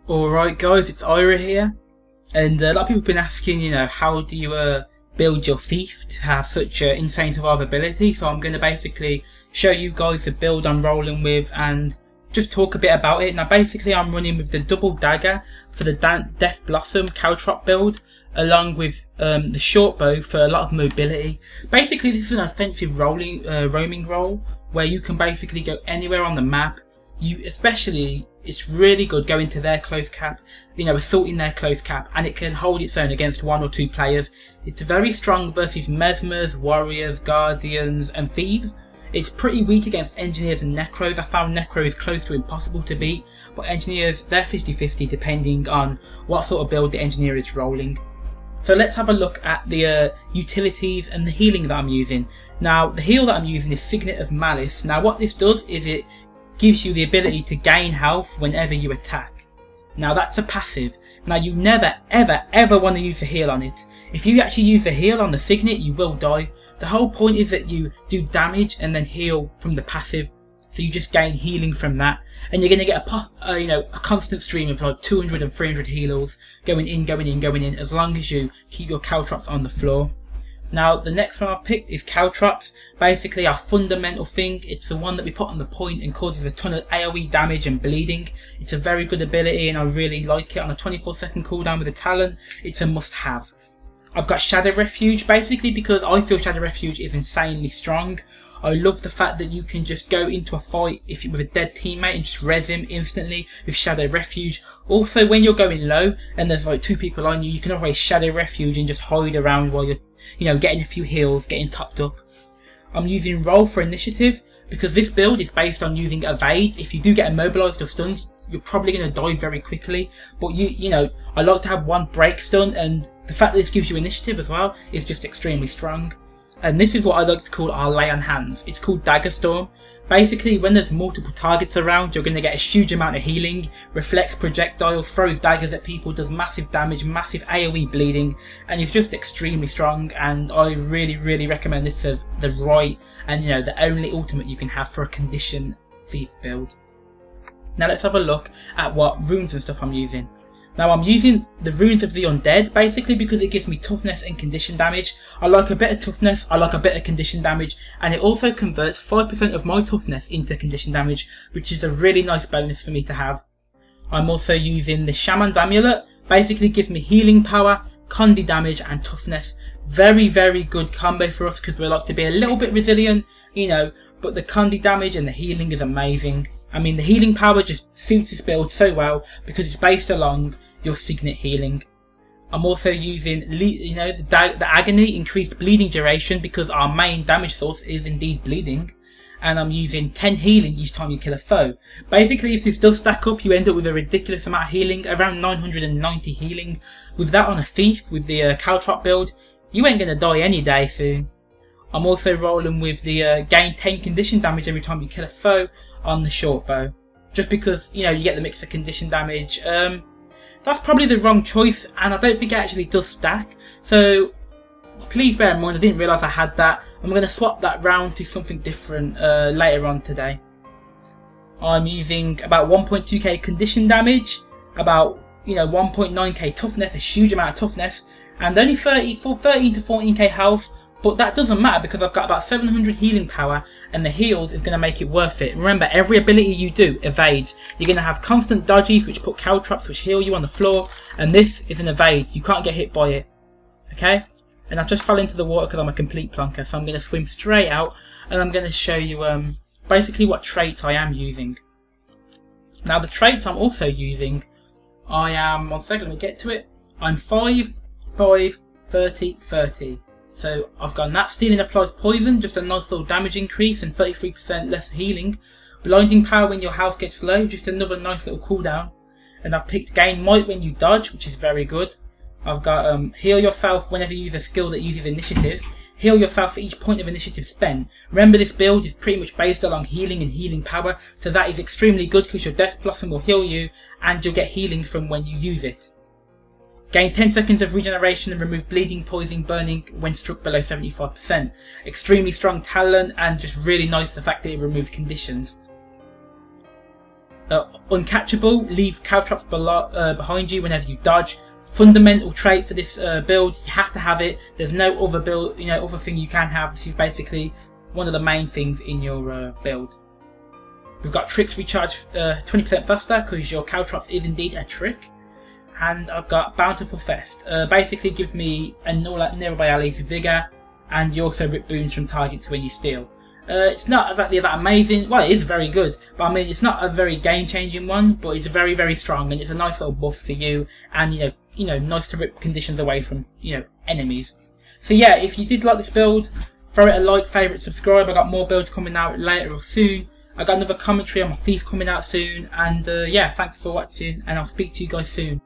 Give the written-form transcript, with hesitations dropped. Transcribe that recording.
Alright guys, it's Ira here, and a lot of people have been asking, how do you build your thief to have such insane survivability. So I'm going to basically show you guys the build I'm rolling with and just talk a bit about it. Now basically I'm running with the double dagger for the Death Blossom Caltrop build, along with the short bow for a lot of mobility. Basically this is an offensive roaming role where you can basically go anywhere on the map. It's really good going to their close cap, assaulting their close cap, and it can hold its own against 1 or 2 players. It's very strong versus Mesmers, Warriors, Guardians and Thieves. It's pretty weak against Engineers and Necros. I found Necros close to impossible to beat, but Engineers, they're 50-50 depending on what sort of build the Engineer is rolling. So let's have a look at the utilities and the healing that I'm using. Now the heal that I'm using is Signet of Malice. Now what this does is it gives you the ability to gain health whenever you attack. Now that's a passive. Now you never ever want to use the heal on it. If you actually use the heal on the Signet, you will die. The whole point is that you do damage and then heal from the passive, so you just gain healing from that, and you're going to get a constant stream of like 200 and 300 heals going in as long as you keep your Caltrops on the floor. Now the next one I've picked is Caltrops, basically our fundamental thing. It's the one that we put on the point and causes a ton of AoE damage and bleeding. It's a very good ability and I really like it. On a 24-second cooldown with a talent, it's a must have. I've got Shadow Refuge, basically because I feel Shadow Refuge is insanely strong. I love the fact that you can just go into a fight with a dead teammate and just res him instantly with Shadow Refuge. Also when you're going low and there's like 2 people on you, you can always Shadow Refuge and just hide around while you're getting a few heals, getting topped up. I'm using Roll for Initiative because this build is based on using evades. If you do get immobilized or stunned, you're probably going to die very quickly. But I like to have 1 break stun, and the fact that this gives you initiative as well is just extremely strong. And this is what I like to call our lay on hands. It's called Dagger Storm. Basically, when there's multiple targets around, you're going to get a huge amount of healing, reflects projectiles, throws daggers at people, does massive damage, massive AoE bleeding, and is just extremely strong. And I really recommend this as the right and the only ultimate you can have for a condition thief build. Now let's have a look at what runes and stuff I'm using. Now I'm using the Runes of the Undead basically because it gives me toughness and condition damage. I like a bit of toughness, I like a bit of condition damage, and it also converts 5% of my toughness into condition damage, which is a really nice bonus for me to have. I'm also using the Shaman's Amulet, basically gives me healing power, condi damage and toughness. Very good combo for us because we like to be a little bit resilient, but the condi damage and the healing is amazing. I mean, the healing power just suits this build so well because it's based along your Signet healing. I'm also using, the Agony, increased bleeding duration because our main damage source is indeed bleeding. And I'm using 10 healing each time you kill a foe. Basically, if this does stack up, you end up with a ridiculous amount of healing, around 990 healing. With that on a thief, with the Caltrop build, you ain't going to die any day soon. I'm also rolling with the gain 10 condition damage every time you kill a foe on the short bow, just because you get the mix of condition damage. That's probably the wrong choice, and I don't think it actually does stack, so please bear in mind I didn't realise I had that. I'm going to swap that round to something different later on today. I'm using about 1.2k condition damage, about 1.9k toughness, a huge amount of toughness, and only 13 to 14k health. But that doesn't matter because I've got about 700 healing power, and the heals is going to make it worth it. Remember, every ability you do evades. You're going to have constant dodges which put Caltrops which heal you on the floor, and this is an evade. You can't get hit by it. Okay? And I've just fell into the water because I'm a complete plonker, so I'm going to swim straight out and I'm going to show you basically what traits I am using. Now the traits I'm also using, I am, one second, let me get to it. I'm 5, 5, 30, 30. So I've got Nat Stealing applies poison, just a nice little damage increase and 33% less healing. Blinding Power when your health gets low, just another nice little cooldown. And I've picked Gain Might when you dodge, which is very good. I've got Heal Yourself whenever you use a skill that uses initiative. Heal yourself for each point of initiative spent. Remember, this build is pretty much based along healing and healing power, so that is extremely good because your Death Blossom will heal you and you'll get healing from when you use it. Gain 10 seconds of regeneration and remove bleeding, poisoning, burning when struck below 75%. Extremely strong talent and just really nice the fact that it removes conditions. uncatchable, leave Caltrops behind you whenever you dodge. Fundamental trait for this build, you have to have it. There's no other build, other thing you can have. This is basically one of the main things in your build. We've got Tricks recharge 20% faster because your Caltrops is indeed a trick. And I've got Bountiful Theft. Basically gives me an all nearby allies vigor, and you also rip boons from targets when you steal. It's not exactly that amazing. Well, it is very good, but I mean, it's not a very game-changing one. But it's very, very strong, and it's a nice little buff for you. And nice to rip conditions away from enemies. So yeah, if you did like this build, throw it a like, favourite, subscribe. I got more builds coming out later or soon. I got another commentary on my Thief coming out soon. And yeah, thanks for watching, and I'll speak to you guys soon.